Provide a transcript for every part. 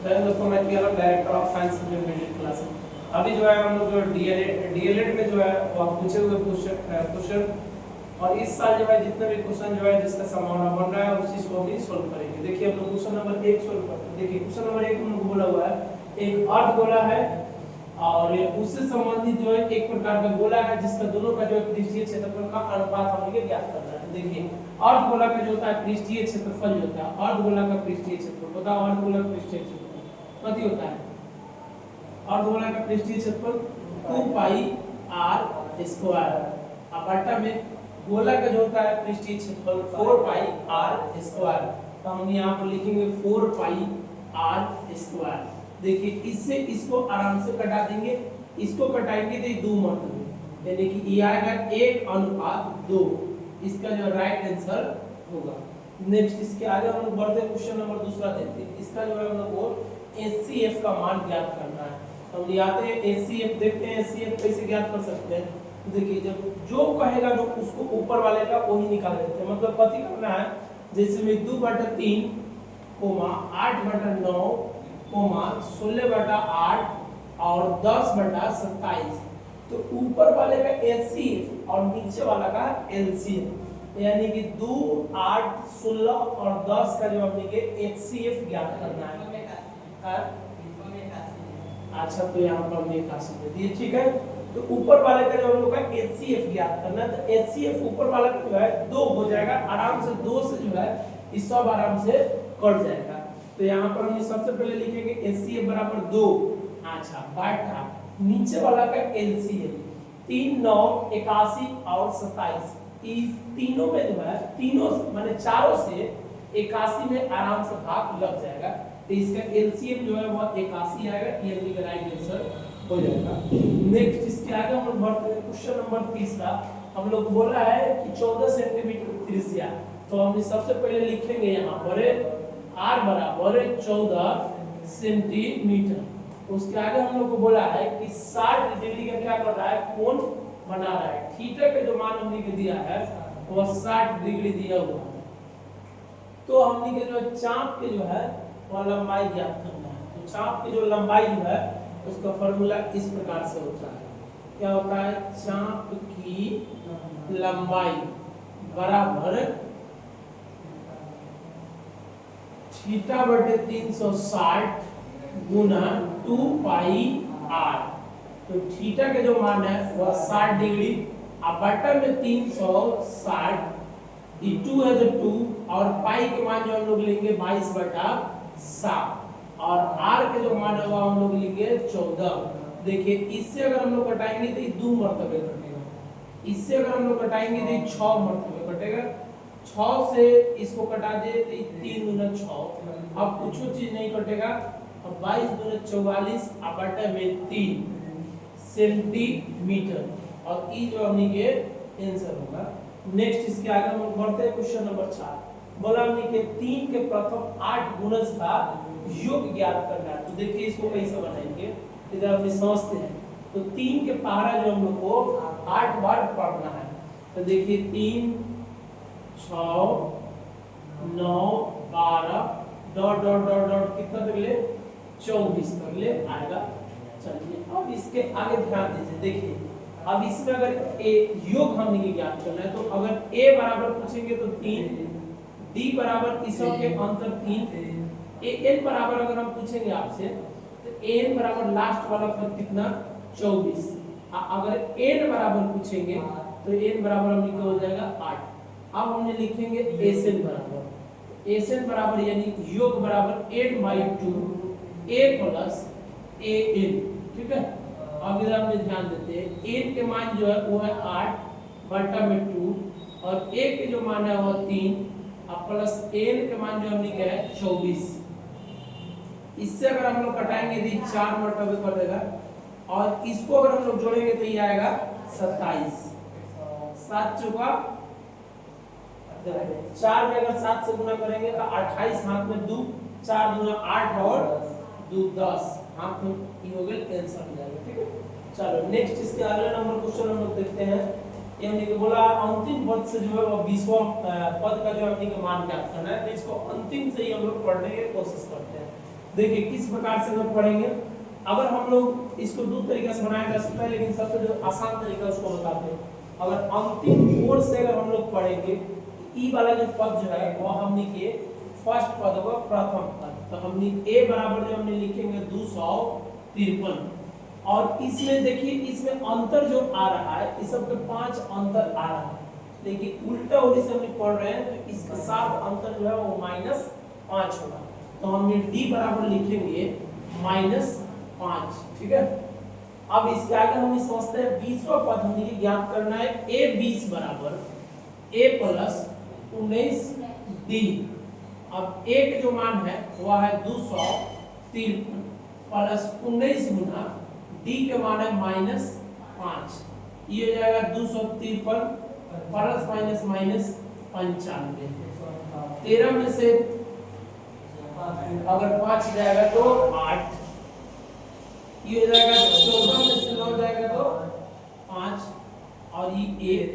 दोस्तों मैं केवल director of science intermediate class. अभी जो है हम लोग जो डीएलएड में जो है वो पूछे हुए क्वेश्चन और इस साल जो है जितने भी क्वेश्चन जो है जिसका संभावना बन रहा है उसी को भी सोल्व करेंगे। देखिए हम लोग क्वेश्चन नंबर 1 सोल्व करते हैं। देखिए क्वेश्चन नंबर 1 हम लोग बोला हुआ है एक अर्धगोला है और उससे संबंधित जो है एक प्रकार का गोला है जिसका दोनों का जो पृष्ठीय क्षेत्रफल का अनुपात हमें ज्ञात करना है। देखिए अर्धगोला का जो होता है पृष्ठीय क्षेत्रफल जो होता है अर्धगोला का पृष्ठीय क्षेत्रफल बताओ अर्धगोला का पृष्ठीय क्षेत्रफल कितना होता है? अर्धगोला का पृष्ठीय क्षेत्रफल 2 पाई r स्क्वायर बटा में गोला का जो होता है पृष्ठीय क्षेत्रफल 4 पाई r स्क्वायर। तो हम यहाँ पर लिखेंगे 4 पाई r स्क्वायर। देखिए इससे इसको आराम से कटा देंगे, इसको कटाएंगे तो ये 2 मरतबे यानी कि ये आएगा 1:2। इसका जो राइट आंसर होगा। नेक्स्ट इसके आगे हम लोग बढ़ते हैं क्वेश्चन नंबर दूसरा देखते हैं। इसका जो है हम लोग को HCF का मान ज्ञात करना है। तो हम आते हैं HCF देखते हैं HCF कैसे ज्ञात कर सकते हैं। तो देखिए जब जो कहेगा जो उसको ऊपर वाले का वही निकाल देते हैं। मतलब कथी करना है जैसे में 2/3 8/9 16/8 और 10/27। तो ऊपर वाले का HCF और नीचे वाला का LCM यानी कि 2 8 16 और 10 का जो हमने के HCF ज्ञात करना है। अच्छा तो यहाँ पर हमने 81 दे दिए, ठीक है। तो ऊपर वाले का जो हम लोग का HCF ज्ञात करना है तो HCF ऊपर वाला का जो है 2 हो जाएगा आराम से। 2 से जो है इस सब आराम से कट जाएगा। तो यहाँ पर हम सबसे पहले लिखेंगे HCF बराबर 2। अच्छा बटा नीचे वाला का LCM 3 9 81 और 27। इस तीनों में जो है तीनों माने चारों से 81 में आराम से भाग लग जाएगा। तो इसका LCM जो है वो 81 आएगा। यानी कि राइट आंसर हो जाएगा। नेक्स्ट इसके आगे हम लोग बढ़ते हैं क्वेश्चन नंबर तीसरा। हम लोग बोला है कि 14 सेंटीमीटर त्रिज्या। तो हम सबसे पहले लिखेंगे यहाँ पर r बराबर 14 सेंटीमीटर। उसके आगे हम लोग को बोला है कि 60 डिग्री का क्या कर रहा है कोण बना रहा है। थीटा का जो मान हमने को दिया है वो 60 डिग्री दिया हुआ है। तो हमने के जो चाप के जो है वो लंबाई ज्ञात करना है। तो चाप की जो लंबाई जो है उसका फार्मूला इस प्रकार से होता है। क्या होता है चाप की लंबाई बराबर θ/360 गुना 2 पाई r। तो थीटा के जो मान है वह 60 डिग्री और बटा में 360 2 है तो 2 और पाई के मान जो हम लोग लेंगे 22/7 और r के जो मान है वो हम लोग लेंगे 14। देखिए इससे अगर हम लोग कटाएंगे तो ये 2 मरतबे कटेगा। इससे अगर हम लोग कटाएंगे तो ये 6 मरतबे कटेगा। 6 से इसको कटा दे तो 3 दूना 6। अब कुछ चीज नहीं कटेगा। अब 22 दूना 44 और बटा में 3 सेंटीमीटर और ई जो हमने के आंसर होगा। नेक्स्ट इसके आगे हम लोग बढ़ते हैं क्वेश्चन नंबर 4। बोला हमने के 3 के प्रथम 8 गुणज का योग ज्ञात करना है। तो देखिए इसको कैसे बनाएंगे इधर हम समझते हैं। तो 3 के पहाड़ा जो हम लोग को 8 बार पढ़ना है। तो देखिए 3 6 9 12 डॉट डॉट डॉट डॉट कितना तक ले 24 तक ले आएगा। चलिए अब इसके आगे ध्यान दीजिए। देखिए अब इसमें अगर ए योग हमने के ज्ञात करना है तो अगर a बराबर पूछेंगे तो 3 d बराबर इस सब के अंतर 3 n बराबर अगर हम पूछेंगे आपसे तो n बराबर लास्ट वाला पद कितना 24। अगर n बराबर पूछेंगे तो n बराबर हम लिखे हो जाएगा 8। अब हमने लिखेंगे Sn बराबर Sn बराबर यानी योग बराबर n/2 a + an। ठीक है। अब इधर हमने ध्यान देते हैं n के मान जो है वो है 8 बटा में 2 और a के जो मान है वो 3 और प्लस n के मान जो हमने क्या है 24। इससे अगर हम लोग कटाएंगे तो 4 मरतबे कटेगा और इसको अगर हम लोग जोड़ेंगे तो ये आएगा 27। 7 चौका 4 में अगर 7 से गुना करेंगे तो 28 हाथ में 2 4 दूना 8 और 2 10 हाथ में ये हो गया आंसर हो जाएगा। ठीक है। चलो नेक्स्ट इसके अगले नंबर क्वेश्चन हम लोग देखते हैं। ये हमने को बोला अंतिम पद से जो है वो 20वां पद का जो हमने को मान ज्ञात करना है। तो इसको अंतिम से ही हम लोग पढ़ने की कोशिश करते हैं। देखिए किस प्रकार से हम पढ़ेंगे। अगर हम लोग इसको दो तरीके से बनाया जा सकता है, लेकिन सबसे जो आसान तरीका उसको बताते हैं। अगर अंतिम ओर से अगर हम लोग पढ़ेंगे, ई वाला जो पद जो है वो हमने के फर्स्ट पद होगा, प्रथम पद। तो हमने ए बराबर जो हमने लिखेंगे 253, और इसमें देखिए इसमें अंतर जो आ रहा है, इस सब के 5 अंतर आ रहा है, लेकिन उल्टा ओर से हम पढ़ रहे हैं तो इसके साथ अंतर जो है वो -5 होगा। तो हमने डी बराबर लिखेंगे -5, ठीक है। अब इसके आगे हम समझते हैं 20वां पद हमने ज्ञात करना है। a 20 बराबर a प्लस 19d। अब a के जो मान है वह है 253 प्लस 19 गुना d के मान है -5, ये हो जाएगा 253 प्लस माइनस माइनस 95। 13 में से अगर 5 जाएगा तो 8, ये हो जाएगा 14 में से 9 जाएगा तो 5, और ये 1,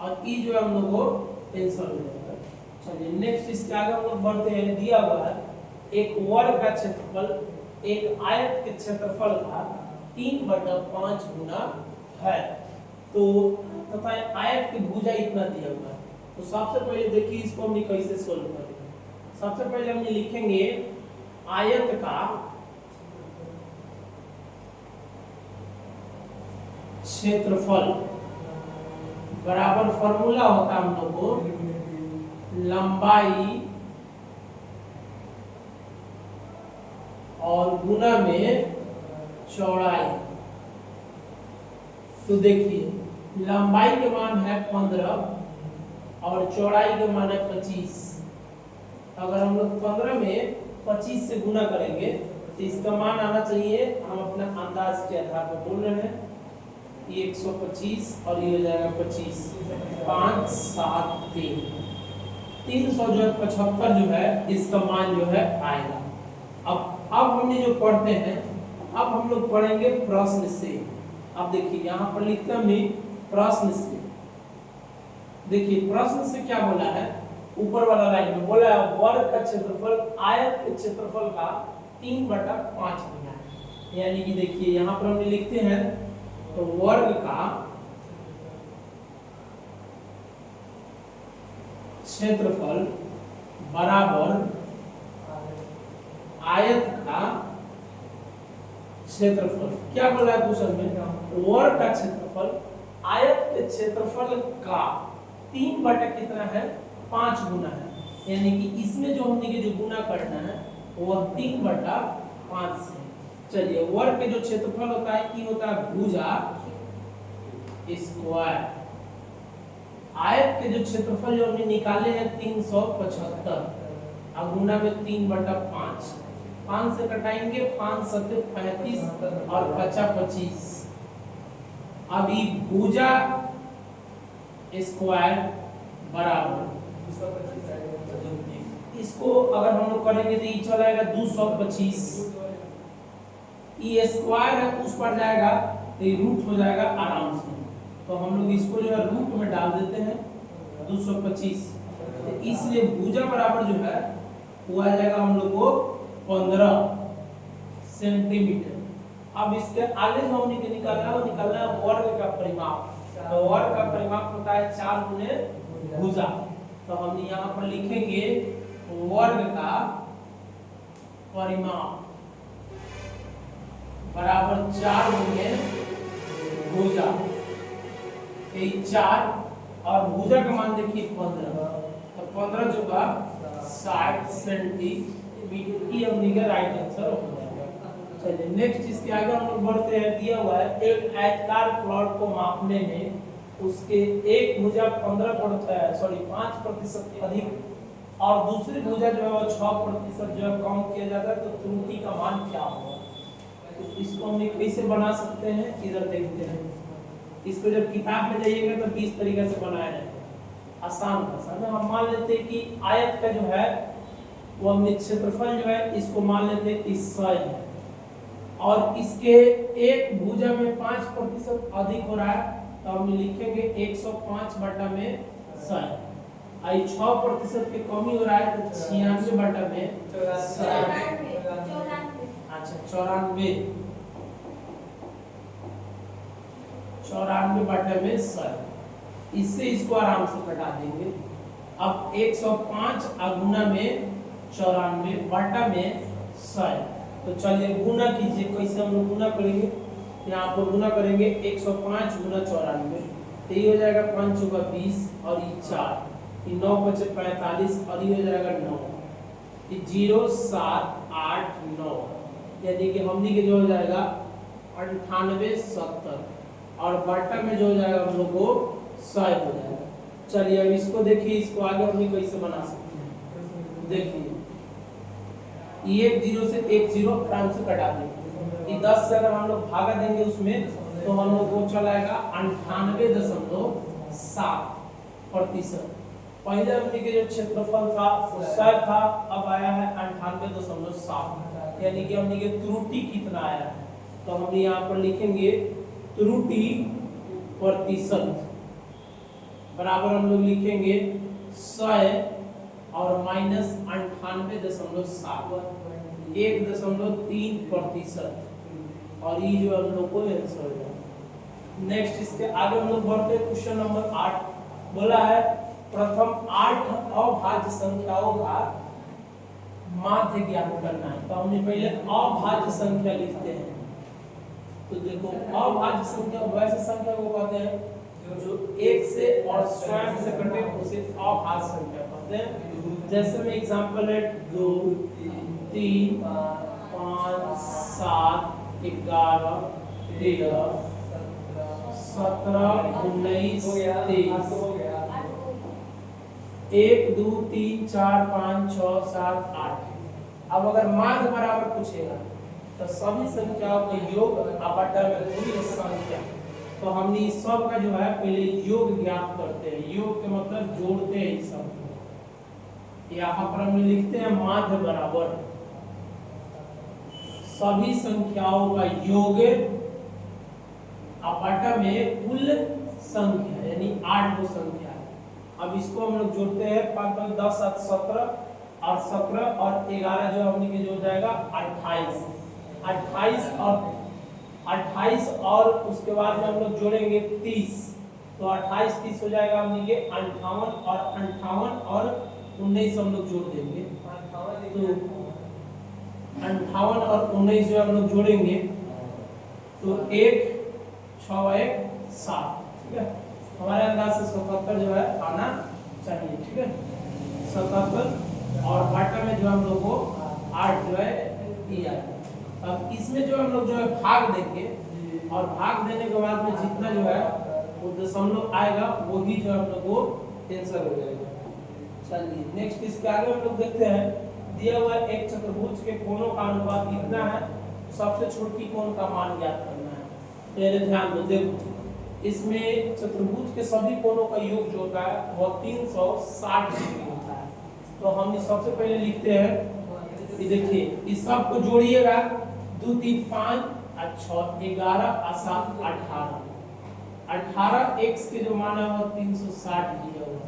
और ई जो है हम लोग को कैंसिल हो जाएगा। चलिए नेक्स्ट इसके आगे हम लोग बढ़ते हैं। दिया हुआ है एक वर्ग का क्षेत्रफल एक आयत के क्षेत्रफल का 3/5 गुना है, तो तथा आयत की भुजा इतना दिया हुआ है। तो सबसे पहले देखिए इसको हम कैसे सोल्व करेंगे। सबसे पहले हम लिखेंगे आयत का क्षेत्रफल बराबर फॉर्मूला होता है हम लोग को लंबाई और गुना में चौड़ाई। तो देखिए लंबाई के मान है 15 और चौड़ाई के मान है 25। अगर हम लोग 15 में 25 से गुना करेंगे तो इसका मान आना चाहिए, हम अपने अंदाज के आधार पर बोल रहे हैं, ये 125 और ये हो जाएगा 25, 5 7 3, 375 जो है इसका मान जो है आएगा। अब हमने जो पढ़ते हैं, अब हम लोग पढ़ेंगे प्रश्न से। अब देखिए यहाँ पर लिखते हमने प्रश्न से। देखिए प्रश्न से क्या बोला है, ऊपर वाला लाइन में बोला है वर्ग का क्षेत्रफल आयत के क्षेत्रफल का 3/5 गुना है। यानी कि देखिए यहाँ पर हमने लिखते हैं तो वर्ग का क्षेत्रफल बराबर आयत का क्षेत्रफल। क्या बोला है क्वेश्चन में, वर्ग का क्षेत्रफल आयत के क्षेत्रफल का 3/5 गुना है। यानी कि इसमें जो हमने के जो गुना करना है वह 3/5 से। चलिए वर्ग के जो क्षेत्रफल होता है की होता है भुजा स्क्वायर। आयत के जो क्षेत्रफल जो हमने निकाले हैं 375 और गुना में 3/5, 5 से कटाएंगे 5 7 35 और 50 25। अभी भुजा स्क्वायर बराबर इसको अगर हम लोग करेंगे तो ये चला जाएगा 225, ये स्क्वायर है उस पर जाएगा तो ये रूट हो जाएगा आराम से। तो हम लोग इसको जो है रूट में डाल देते हैं 225, तो इसलिए भुजा बराबर जो है वो आ जाएगा हम लोग को 15 सेंटीमीटर। अब इसके आगे जो हमने के निकालना है वो निकालना है वर्ग का परिमाप। तो वर्ग का परिमाप होता है 4 गुने भुजा। तो हम यहाँ पर लिखेंगे वर्ग का परिमाप बराबर 4 गुने भुजा, 4 और भुजा का मान देखिए 15, तो 15 जो का 60 सेंटीमीटर, ये हमने का राइट आंसर हो जाएगा। चलिए नेक्स्ट इसके आगे हम लोग बढ़ते हैं। दिया हुआ है एक आयताकार प्लॉट को मापने में उसके एक भुजा 5% अधिक और दूसरी भुजा जो है वो 6% जो है कम किया जाता है, तो त्रुटि का मान क्या होगा। तो इसको हम कैसे बना सकते हैं, इधर देखते हैं। इसको जब किताब में जाइएगा तो किस तरीके से बनाया जाएगा, आसान भाषा में हम मान लेते हैं कि आयत का जो है वो हमने क्षेत्रफल जो है इसको मान लेते हैं 100 है, और इसके एक भुजा में 5% अधिक हो रहा है, तो हम लिखेंगे 105/100। आई 6% की कमी हो रहा है तो 96/100। 94 बटे में 100। इससे इसको आराम से घटा देंगे। अब 105 गुना में 94 बटा में 100। तो चलिए गुना कीजिए। कैसे हम लोग गुना करेंगे? यहाँ पर गुना करेंगे 105 गुना 94, तो ये हो जाएगा 5 चौका 20 और ये 4, ये 9 बचे 45 और ये हो जाएगा 9, ये 0 7 8 9, यानी कि हमनी के जो हो जाएगा 98 70 और बटा में जो हो जाएगा हम लोग को 100 हो जाएगा। चलिए अब इसको देखिए, इसको आगे हम कैसे बना सकते हैं। देखिए एक 0 से एक 0 आराम से कटा देंगे। ये 10 से अगर हम लोग भागा देंगे उसमें तो हम लोग को चला आएगा 98.7%। पहले हमने के जो क्षेत्रफल था वो 100 था, अब आया है 98.7, यानी कि हमने के त्रुटि कितना आया है। तो हम यहाँ पर लिखेंगे त्रुटि प्रतिशत बराबर हम लोग लिखेंगे 100 और माइनस 98.7, 1.3%, और ये जो हम लोग को आंसर हो जाएगा। नेक्स्ट इसके आगे हम लोग बढ़ते हैं। क्वेश्चन नंबर 8 बोला है प्रथम 8 अभाज्य संख्याओं का माध्य ज्ञात करना है। तो हमने पहले अभाज्य संख्या लिखते हैं। तो देखो अभाज्य संख्या वैसे संख्या को कहते हैं जो एक से और स्वयं से कटे उसे अभाज्य संख्या कहते हैं। जैसे में एग्जांपल है 2 3 5 7 11 13 17 19 23 1 2 3 4 5 6 7 8। अब अगर माध्य बराबर पूछेगा तो सभी संख्याओं का योग बटा में पूरी संख्या। तो हमने इस सब का जो है पहले योग ज्ञात करते हैं। योग के मतलब जोड़ते हैं इस सब को। यहाँ पर हम लिखते हैं माध्य बराबर सभी संख्याओं का योग बटा में कुल संख्या, यानी 8 गो संख्या है। अब इसको हम लोग जोड़ते हैं 5 5 10 7 17 और 17 और 11 जो हमने के जो जाएगा 28 और उसके बाद में हम लोग जोड़ेंगे 30। तो 28 30 हो जाएगा हमने के 58 और 19 हम लोग जोड़ देंगे। तो 58 और 19 जो हम लोग जोड़ेंगे तो 1 6 1 7, ठीक है। हमारे अंदाज से 77 जो है आना चाहिए, ठीक है 77। और बटा में जो हम लोग को 8 जो है दिया है। अब इसमें जो हम लोग जो है भाग देंगे और भाग देने के बाद में जितना जो है वो दशमलव आएगा वही जो हम लोग को आंसर हो जाएगा। चलिए नेक्स्ट इसके आगे हम लोग देखते हैं। दिया हुआ एक चतुर्भुज के कोणों का अनुपात कितना है, सबसे छोटी कोण का मान ज्ञात करना है। पहले ध्यान दो, देखो इसमें चतुर्भुज के सभी कोणों का योग जो होता है वह 360 डिग्री होता है। तो हम सबसे पहले लिखते हैं, ये देखिए इस सब को जोड़िएगा 2 3 5 और 6 11 और 7 18 x के जो मान है वो 360 दिया हुआ है।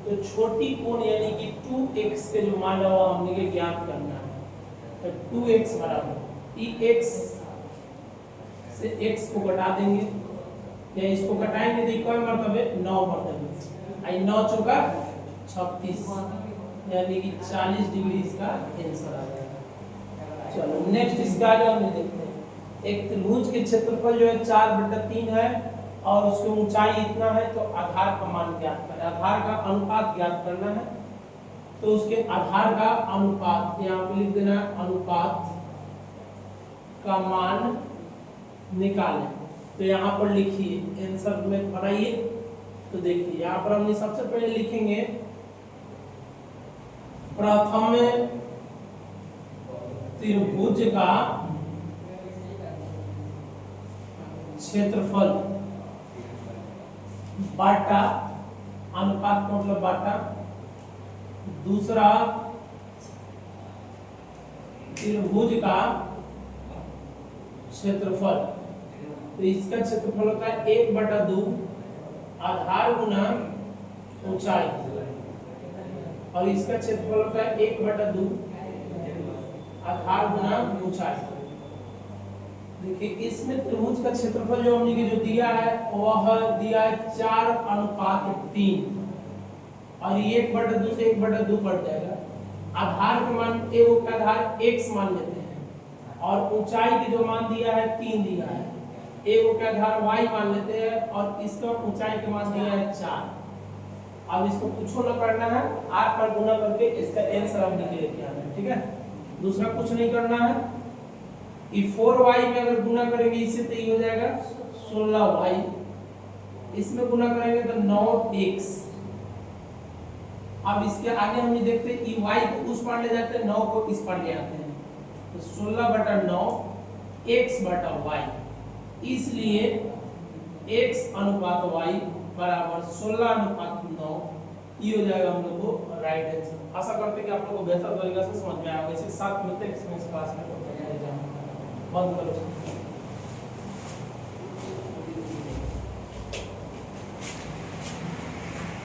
तो छोटी कोण यानी कि 2x के जो मान है वो हमने के ज्ञात करना है। तो 2x बराबर x से x को घटा देंगे, या इसको घटाएंगे तो कोई मर्तबे 9 मर्तबे आई 9 चौका 36, यानी कि 40 डिग्री इसका आंसर आ जाएगा। चलो नेक्स्ट इसका आगे हम देखते हैं। एक त्रिभुज के क्षेत्रफल जो है 4/3 है और उसकी ऊंचाई इतना है, तो आधार का मान ज्ञात करना है। आधार का अनुपात ज्ञात करना है। तो उसके आधार का अनुपात यहाँ पे लिख देना है, अनुपात का मान निकालें। तो यहाँ पर लिखिए आंसर में बनाइए। तो देखिए यहाँ पर हमने सबसे पहले लिखेंगे प्रथम त्रिभुज का क्षेत्रफल बाटा, अनुपात का मतलब बाटा। दूसरा त्रिभुज का क्षेत्रफल, तो इसका क्षेत्रफल होता है 1/2 आधार गुना ऊंचाई, और इसका क्षेत्रफल होता है 1/2 आधार गुना ऊंचाई। देखिए इसमें त्रिभुज का क्षेत्रफल जो हमने के जो दिया है वह दिया है 4:3 और ये 1/2 से 1/2 पड़ जाएगा। आधार के मान ए वो का आधार x मान लेते हैं और ऊंचाई के जो मान दिया है 3 दिया है, ए वो का आधार y मान लेते हैं और इसका ऊंचाई के मान दिया है 4। अब इसको कुछ न करना है, r पर गुना करके इसका आंसर हम निकल लेके आना है, ठीक है। दूसरा कुछ नहीं करना है। ये 4y में अगर गुना करेंगे इससे तो ये हो जाएगा 16y, इसमें गुना करेंगे तो 9x। अब इसके आगे हम ये देखते हैं ये y को उस पार ले जाते हैं, 9 को इस पार ले आते हैं, तो 16/9 x/y, इसलिए x अनुपात y बराबर 16:9, ये हो जाएगा हम लोग को राइट आंसर। आशा करते हैं कि आप लोगों को बेहतर तरीके से समझ में आएगा। इसे साथ मिलते हैं क्लास में, बंद करो।